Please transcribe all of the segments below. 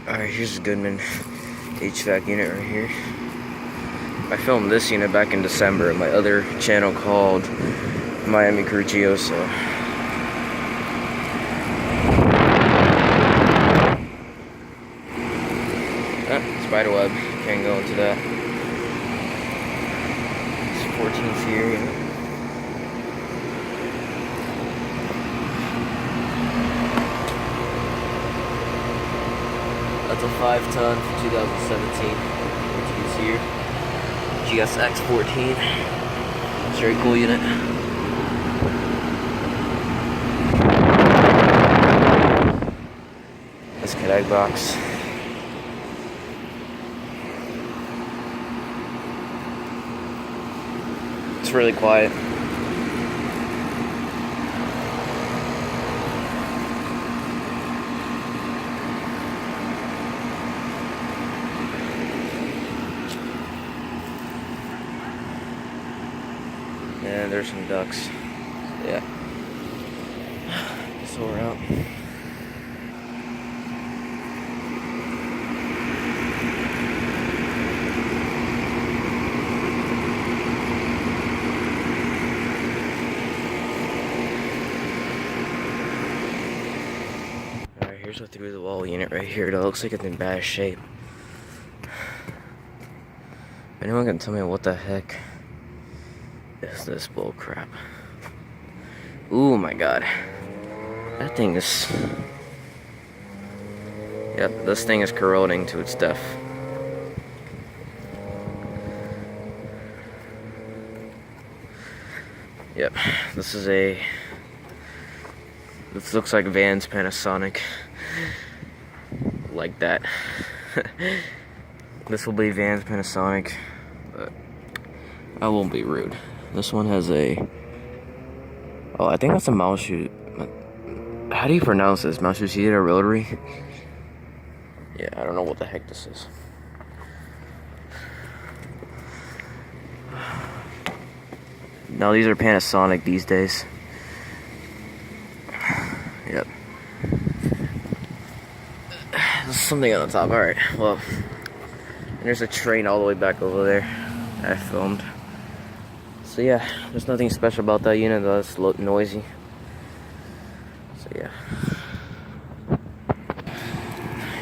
Alright, here's the Goodman HVAC unit right here. I filmed this unit back in December at my other channel called Miami Crew Geo, so spiderweb, can't go into that. It's 14th here, you know. That's a 5-ton from 2017. Which you can see here. GS X14. It's a very cool unit. This cadet box. It's really quiet. And there's some ducks. Yeah. So we're out. Alright, here's a through the wall unit right here that looks like it's in bad shape. Anyone can tell me what the heck is this bull crap? Ooh my god. That thing is... Yep, this thing is corroding to its death. Yep, this is a... This looks like Van's Panasonic. Like that. This will be Van's Panasonic. But I won't be rude. This one has a... Oh, I think that's a mouse shoot. How do you pronounce this? Mouse shoot or rotary? Yeah, I don't know what the heck this is. No, these are Panasonic these days. Yep. There's something on the top. Alright, well. And there's a Trane all the way back over there. I filmed. So yeah, there's nothing special about that unit, though. It's noisy. So yeah.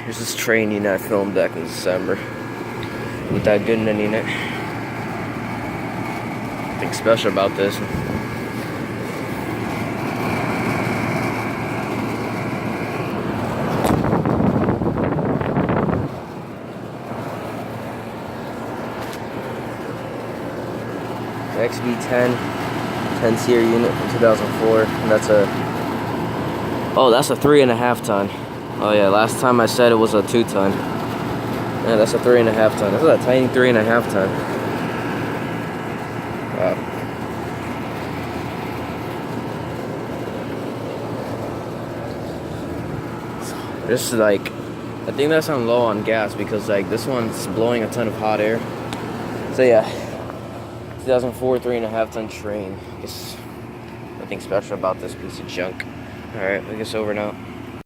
Here's this Trane unit I filmed back in December with that Goodman unit. Nothing special about this. XB10 10-seer unit from 2004, and that's a... Oh, that's a 3.5 ton. Oh yeah, last time I said it was a 2-ton. Yeah, that's a 3.5 ton. This is a tiny 3.5 ton. Wow. This is like... I think that's on low on gas because like this one's blowing a ton of hot air. So yeah. 2004 3.5 ton Trane. Just nothing special about this piece of junk. Alright, I guess over now.